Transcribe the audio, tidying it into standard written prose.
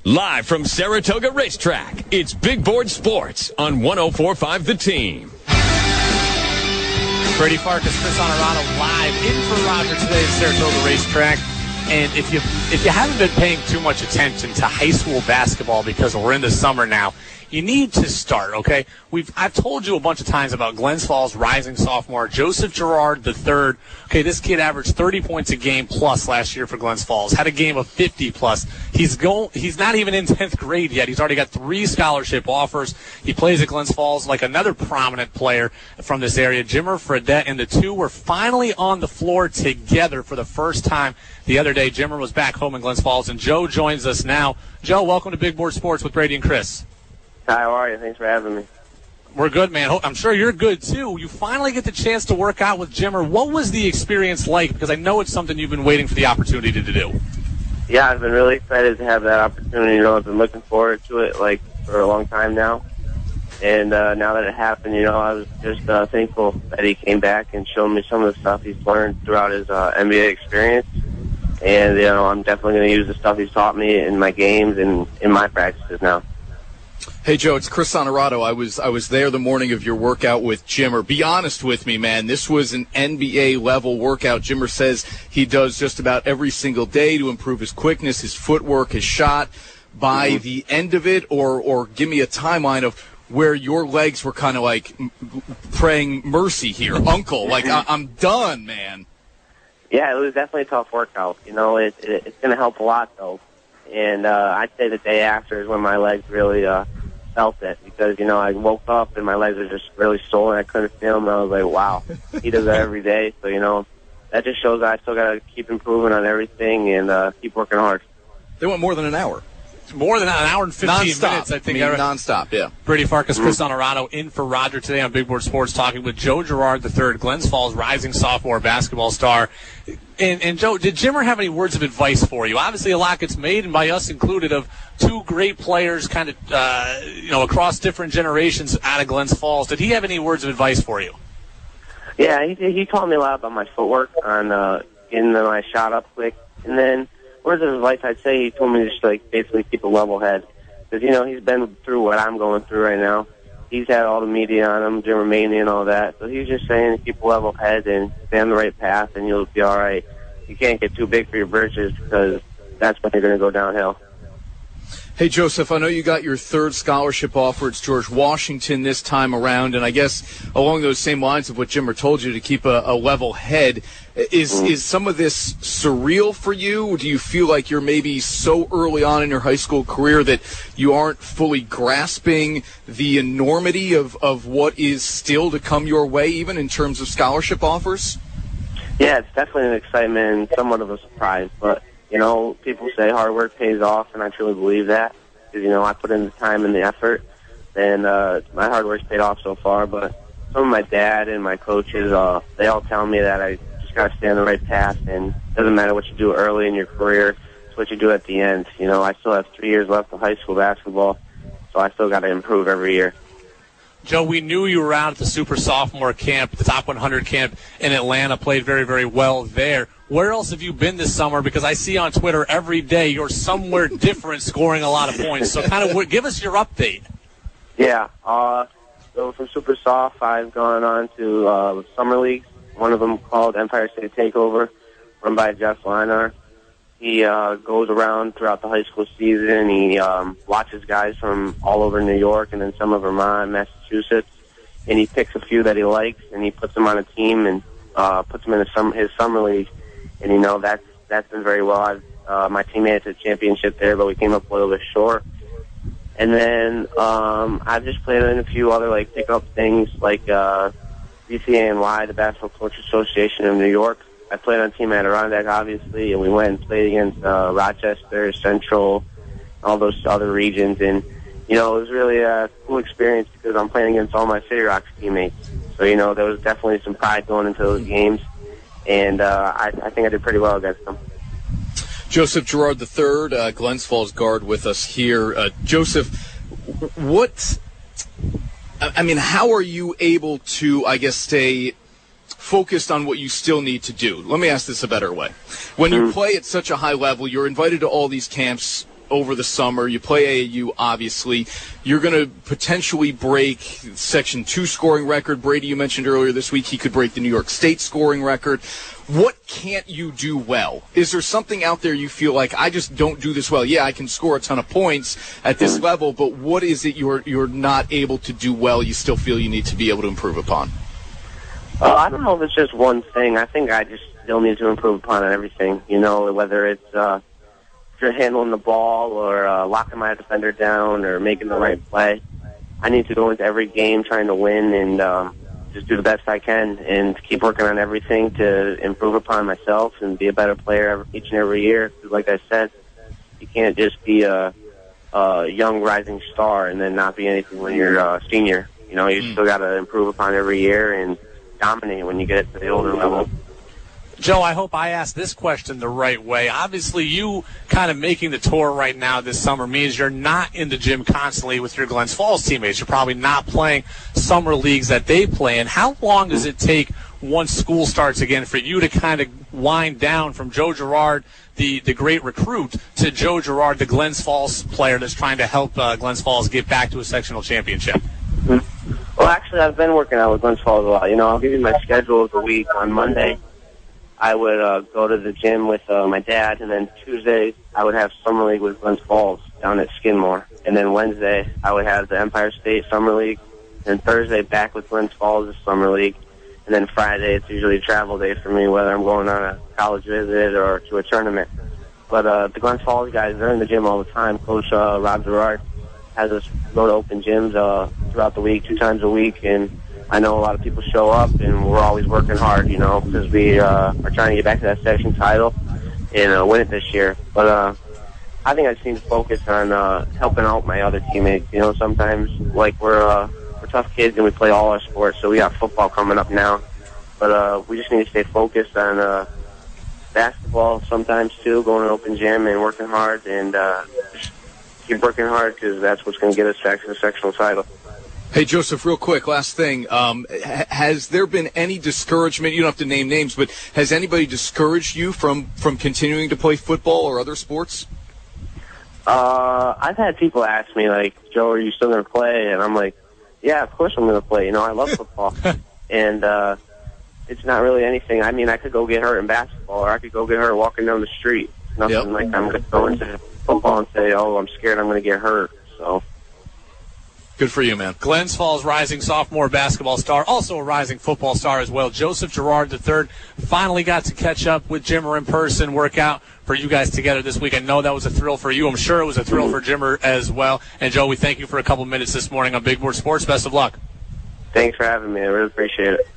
Live from Saratoga Racetrack, it's Big Board Sports on 104.5 The Team. Brady Farkas, Chris Honorado, live in for Roger today at Saratoga Racetrack. And if you haven't been paying too much attention to high school basketball because we're in the summer now, you need to start, okay? I've told you a bunch of times about Glens Falls rising sophomore Joseph Girard III. Okay, this kid averaged 30 points a game plus last year for Glens Falls. Had a game of 50 plus. He's not even in 10th grade yet. He's already got 3 scholarship offers. He plays at Glens Falls like another prominent player from this area. Jimmer Fredette and the two were finally on the floor together for the first time the other day. Jimmer was back home in Glens Falls, and Joe joins us now. Joe, welcome to Big Board Sports with Brady and Chris. Hi, how are you? Thanks for having me. We're good, man. I'm sure you're good, too. You finally get the chance to work out with Jimmer. What was the experience like? Because I know it's something you've been waiting for the opportunity to do. Yeah, I've been really excited to have that opportunity. You know, I've been looking forward to it, like, for a long time now. And now that it happened, you know, I was just thankful that he came back and showed me some of the stuff he's learned throughout his NBA experience. And, you know, I'm definitely going to use the stuff he's taught me in my games and in my practices now. Hey, Joe, it's Chris Honorado. I was there the morning of your workout with Jimmer. Be honest with me, man. This was an NBA-level workout. Jimmer says he does just about every single day to improve his quickness, his footwork, his shot. By the end of it, or give me a timeline of where your legs were kind of like praying mercy here. Uncle, like, I'm done, man. Yeah, it was definitely a tough workout. You know, it's going to help a lot, though. And I'd say the day after is when my legs really felt it, because, you know, I woke up and my legs were just really sore and I couldn't feel them. And I was like, wow, he does that every day. So, you know, that just shows that I still got to keep improving on everything and keep working hard. They went more than an hour. More than an hour and 15 minutes, I think. Non-stop, yeah. Brady Farkas, Chris Honorado in for Roger today on Big Board Sports, talking with Joe Girard III, Glens Falls rising sophomore basketball star. And Joe, did Jimmer have any words of advice for you? Obviously, a lot gets made, and by us included, of two great players kind of, across different generations out of Glens Falls. Did he have any words of advice for you? Yeah, he taught me a lot about my footwork, on getting my shot up quick. And then words of advice, I'd say he told me to just, like, basically keep a level head. Because, you know, he's been through what I'm going through right now. He's had all the media on him, Jimmer Mania and all that. So he's just saying to keep a level head and stay on the right path, and you'll be all right. You can't get too big for your britches, because that's when you're going to go downhill. Hey, Joseph, I know you got your third scholarship offer. It's George Washington this time around, and I guess along those same lines of what Jimmer told you to keep a level head, is some of this surreal for you? Do you feel like you're maybe so early on in your high school career that you aren't fully grasping the enormity of what is still to come your way, even in terms of scholarship offers? Yeah, it's definitely an excitement and somewhat of a surprise, but you know, people say hard work pays off, and I truly believe that. Because, you know, I put in the time and the effort, and my hard work's paid off so far. But some of my dad and my coaches, they all tell me that I just got to stay on the right path, and it doesn't matter what you do early in your career, it's what you do at the end. You know, I still have 3 years left of high school basketball, so I still got to improve every year. Joe, we knew you were out at the Super Sophomore Camp, the Top 100 Camp in Atlanta, played very, very well there. Where else have you been this summer? Because I see on Twitter every day you're somewhere different scoring a lot of points. So kind of give us your update. Yeah. So from Super Soft, I've gone on to summer leagues. One of them called Empire State Takeover, run by Jeff Linar. He goes around throughout the high school season. He watches guys from all over New York and then some of Vermont, Massachusetts, and he picks a few that he likes, and he puts them on a team and puts them in his summer league. And, you know, that's been very well. My team made it to the championship there, but we came up a little bit short. And then I've just played in a few other, like, pick-up things, like BCANY, the Basketball Coaches Association of New York. I played on a team at Adirondack, obviously, and we went and played against Rochester, Central, all those other regions. And, you know, it was really a cool experience because I'm playing against all my City Rocks teammates. So, you know, there was definitely some pride going into those games. And I think I did pretty well against them. Joseph Girard III, Glens Falls guard with us here. Joseph, how are you able to, I guess, stay focused on what you still need to do? Let me ask this a better way. When you play at such a high level, you're invited to all these camps over the summer. You play AAU, obviously. You're going to potentially break Section 2 scoring record. Brady, you mentioned earlier this week he could break the New York State scoring record. What can't you do well? Is there something out there you feel like, I just don't do this well? Yeah, I can score a ton of points at this level, but what is it you're not able to do well, you still feel you need to be able to improve upon? I don't know if it's just one thing. I think I just still need to improve upon everything, whether it's just handling the ball or locking my defender down or making the right play. I need to go into every game trying to win and just do the best I can and keep working on everything to improve upon myself and be a better player each and every year. Like I said, you can't just be a young rising star and then not be anything when you're a senior. You still got to improve upon every year and dominate when you get to the older level. Joe, I hope I asked this question the right way. Obviously, you kind of making the tour right now this summer means you're not in the gym constantly with your Glens Falls teammates. You're probably not playing summer leagues that they play in. How long does it take once school starts again for you to kind of wind down from Joe Girard, the great recruit, to Joe Girard, the Glens Falls player that's trying to help Glens Falls get back to a sectional championship? Well, actually, I've been working out with Glens Falls a lot. I'll give you my schedule of the week. On Monday, I would go to the gym with my dad, and then Tuesday I would have summer league with Glens Falls down at Skidmore. And then Wednesday I would have the Empire State Summer League, and Thursday back with Glens Falls Summer League. And then Friday it's usually a travel day for me, whether I'm going on a college visit or to a tournament. But the Glens Falls guys, they're in the gym all the time. Coach Rob Girard has us go to open gyms throughout the week, 2 times a week, and I know a lot of people show up, and we're always working hard, because we are trying to get back to that section title and win it this year. But I think I just need to focus on helping out my other teammates. Sometimes, like, we're tough kids and we play all our sports, so we got football coming up now. But we just need to stay focused on basketball sometimes, too, going to open gym and working hard, and just keep working hard because that's what's going to get us back to the sectional title. Hey, Joseph, real quick, last thing. Has there been any discouragement? You don't have to name names, but has anybody discouraged you from continuing to play football or other sports? I've had people ask me, like, Joe, are you still going to play? And I'm like, yeah, of course I'm going to play. I love football. And it's not really anything. I mean, I could go get hurt in basketball, or I could go get hurt walking down the street. Nothing like I'm going to go into football and say, oh, I'm scared I'm going to get hurt. So. Good for you, man. Glens Falls rising sophomore basketball star, also a rising football star as well. Joseph Girard III finally got to catch up with Jimmer in person, work out for you guys together this week. I know that was a thrill for you. I'm sure it was a thrill for Jimmer as well. And, Joe, we thank you for a couple minutes this morning on Big Board Sports. Best of luck. Thanks for having me. I really appreciate it.